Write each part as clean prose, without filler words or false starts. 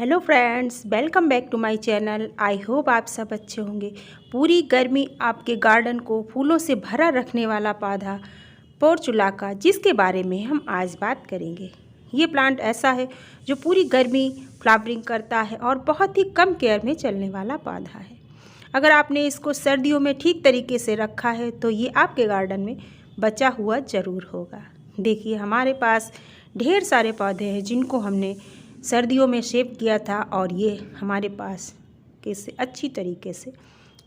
Hello friends, welcome back to my channel. I hope आप सब अच्छे होंगे। पूरी गर्मी आपके गार्डन को फूलों से भरा रखने वाला पौधा पोर्चुलाका, जिसके बारे में हम आज बात करेंगे। ये प्लांट ऐसा है जो पूरी गर्मी फ्लावरिंग करता है और बहुत ही कम केयर में चलने वाला पौधा है। अगर आपने इसको सर्दियों में ठीक तरीके से रखा है तो ये आपके गार्डन में बचा हुआ ज़रूर होगा। देखिए, हमारे पास ढेर सारे पौधे हैं जिनको हमने सर्दियों में शेप किया था और ये हमारे पास कैसे अच्छी तरीके से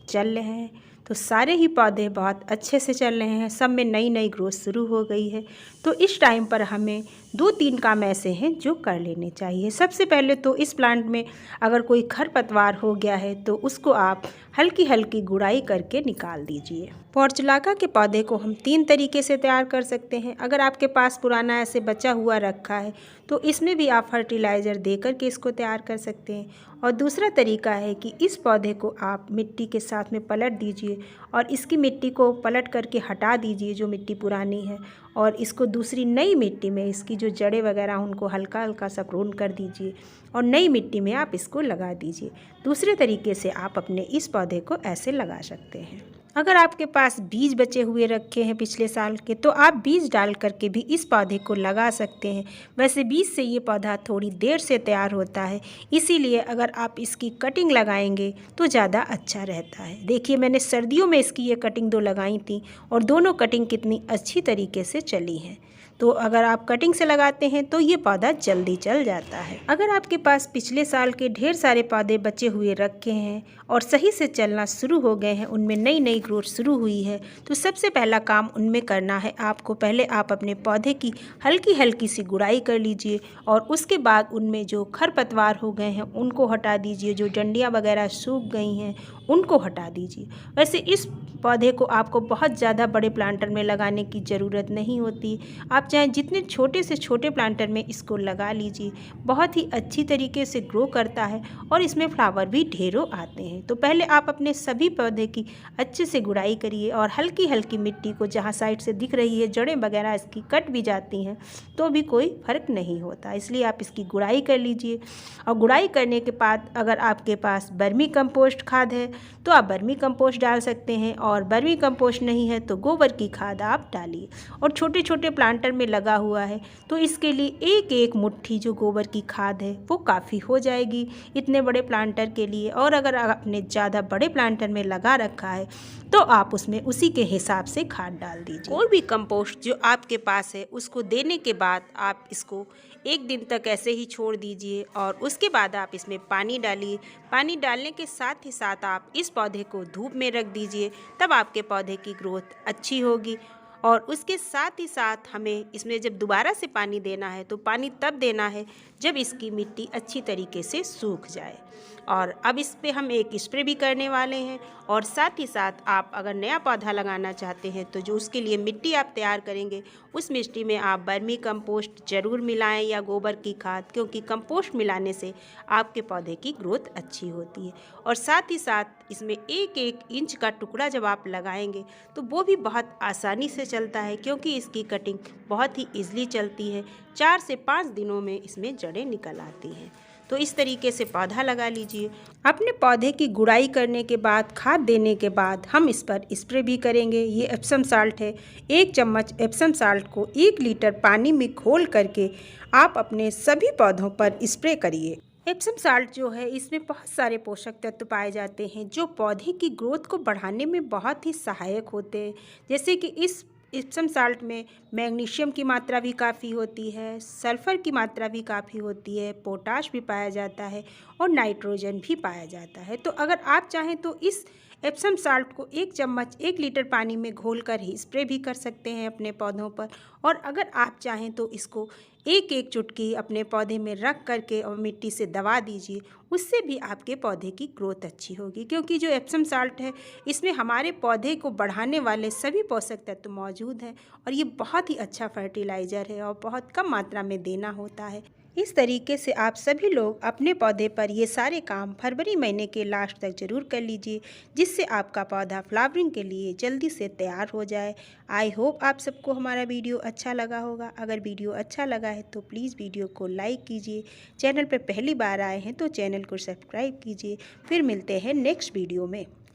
चल रहे हैं। तो सारे ही पौधे बहुत अच्छे से चल रहे हैं, सब में नई नई ग्रोथ शुरू हो गई है। तो इस टाइम पर हमें 2-3 काम ऐसे हैं जो कर लेने चाहिए। सबसे पहले तो इस प्लांट में अगर कोई खरपतवार हो गया है तो उसको आप हल्की हल्की गुड़ाई करके निकाल दीजिए। पोर्चुलाका के पौधे को हम 3 तरीके से तैयार कर सकते हैं। अगर आपके पास पुराना ऐसे बचा हुआ रखा है तो इसमें भी आप फर्टिलाइज़र दे करके इसको तैयार कर सकते हैं। और दूसरा तरीका है कि इस पौधे को आप मिट्टी के साथ में पलट दीजिए और इसकी मिट्टी को पलट करके हटा दीजिए जो मिट्टी पुरानी है, और इसको दूसरी नई मिट्टी में इसकी जो जड़ें वगैरह उनको हल्का हल्का सा प्रून कर दीजिए और नई मिट्टी में आप इसको लगा दीजिए। दूसरे तरीके से आप अपने इस पौधे को ऐसे लगा सकते हैं। अगर आपके पास बीज बचे हुए रखे हैं पिछले साल के तो आप बीज डाल करके भी इस पौधे को लगा सकते हैं। वैसे बीज से ये पौधा थोड़ी देर से तैयार होता है, इसीलिए अगर आप इसकी कटिंग लगाएंगे तो ज़्यादा अच्छा रहता है। देखिए, मैंने सर्दियों में इसकी ये कटिंग 2 लगाई थी और दोनों कटिंग कितनी अच्छी तरीके से चली हैं। तो अगर आप कटिंग से लगाते हैं तो ये पौधा जल्दी चल जाता है। अगर आपके पास पिछले साल के ढेर सारे पौधे बचे हुए रखे हैं और सही से चलना शुरू हो गए हैं, उनमें नई नई ग्रोथ शुरू हुई है, तो सबसे पहला काम उनमें करना है आपको। पहले आप अपने पौधे की हल्की हल्की सी गुड़ाई कर लीजिए और उसके बाद उनमें जो खरपतवार हो गए हैं उनको हटा दीजिए, जो डंडियाँ वगैरह सूख गई हैं उनको हटा दीजिए। वैसे इस पौधे को आपको बहुत ज़्यादा बड़े प्लांटर में लगाने की ज़रूरत नहीं होती। आप चाहे जितने छोटे से छोटे प्लांटर में इसको लगा लीजिए, बहुत ही अच्छी तरीके से ग्रो करता है और इसमें फ्लावर भी ढेरों आते हैं। तो पहले आप अपने सभी पौधे की अच्छे से गुड़ाई करिए और हल्की हल्की मिट्टी को जहाँ साइड से दिख रही है जड़ें वगैरह इसकी कट भी जाती हैं तो भी कोई फ़र्क नहीं होता, इसलिए आप इसकी गुड़ाई कर लीजिए। और गुड़ाई करने के बाद अगर आपके पास वर्मी कंपोस्ट खाद है तो आप वर्मी कंपोस्ट डाल सकते हैं, और वर्मी कंपोस्ट नहीं है तो गोबर की खाद आप डालिए। और छोटे छोटे प्लांटर में लगा हुआ है तो इसके लिए एक एक मुट्ठी जो गोबर की खाद है वो काफ़ी हो जाएगी इतने बड़े प्लांटर के लिए। और अगर आपने ज़्यादा बड़े प्लांटर में लगा रखा है तो आप उसमें उसी के हिसाब से खाद डाल दीजिए। कोई भी कंपोस्ट जो आपके पास है उसको देने के बाद आप इसको 1 दिन तक ऐसे ही छोड़ दीजिए और उसके बाद आप इसमें पानी डालिए। पानी डालने के साथ ही साथ आप इस पौधे को धूप में रख दीजिए, तब आपके पौधे की ग्रोथ अच्छी होगी। और उसके साथ ही साथ हमें इसमें जब दोबारा से पानी देना है तो पानी तब देना है जब इसकी मिट्टी अच्छी तरीके से सूख जाए। और अब इस पे हम एक स्प्रे भी करने वाले हैं। और साथ ही साथ आप अगर नया पौधा लगाना चाहते हैं तो जो उसके लिए मिट्टी आप तैयार करेंगे उस मिट्टी में आप वर्मी कंपोस्ट ज़रूर मिलाएं या गोबर की खाद, क्योंकि कंपोस्ट मिलाने से आपके पौधे की ग्रोथ अच्छी होती है। और साथ ही साथ इसमें 1-1 इंच का टुकड़ा जब आप लगाएंगे तो वो भी बहुत आसानी से चलता है, क्योंकि इसकी कटिंग बहुत ही ईजिली चलती है। 4 से 5 दिनों में इसमें जड़ें निकल आती हैं। तो इस तरीके से पौधा लगा लीजिए। अपने पौधे की गुड़ाई करने के बाद, खाद देने के बाद हम इस पर स्प्रे भी करेंगे। ये एप्सम साल्ट है। 1 चम्मच एप्सम साल्ट को 1 लीटर पानी में घोल करके आप अपने सभी पौधों पर स्प्रे करिए। एप्सम साल्ट जो है इसमें बहुत सारे पोषक तत्व पाए जाते हैं जो पौधे की ग्रोथ को बढ़ाने में बहुत ही सहायक होते हैं। जैसे कि इस एप्सम साल्ट में मैग्नीशियम की मात्रा भी काफ़ी होती है, सल्फ़र की मात्रा भी काफ़ी होती है, पोटाश भी पाया जाता है और नाइट्रोजन भी पाया जाता है। तो अगर आप चाहें तो इस एप्सम साल्ट को 1 चम्मच 1 लीटर पानी में घोलकर ही स्प्रे भी कर सकते हैं अपने पौधों पर। और अगर आप चाहें तो इसको 1-1 चुटकी अपने पौधे में रख करके और मिट्टी से दबा दीजिए, उससे भी आपके पौधे की ग्रोथ अच्छी होगी। क्योंकि जो एप्सम साल्ट है इसमें हमारे पौधे को बढ़ाने वाले सभी पोषक तत्व मौजूद हैं और ये बहुत ही अच्छा फर्टिलाइज़र है और बहुत कम मात्रा में देना होता है। इस तरीके से आप सभी लोग अपने पौधे पर ये सारे काम फरवरी महीने के लास्ट तक ज़रूर कर लीजिए, जिससे आपका पौधा फ्लावरिंग के लिए जल्दी से तैयार हो जाए। आई होप आप सबको हमारा वीडियो अच्छा लगा होगा। अगर वीडियो अच्छा लगा है तो प्लीज़ वीडियो को लाइक कीजिए। चैनल पर पहली बार आए हैं तो चैनल को सब्सक्राइब कीजिए। फिर मिलते हैं नेक्स्ट वीडियो में।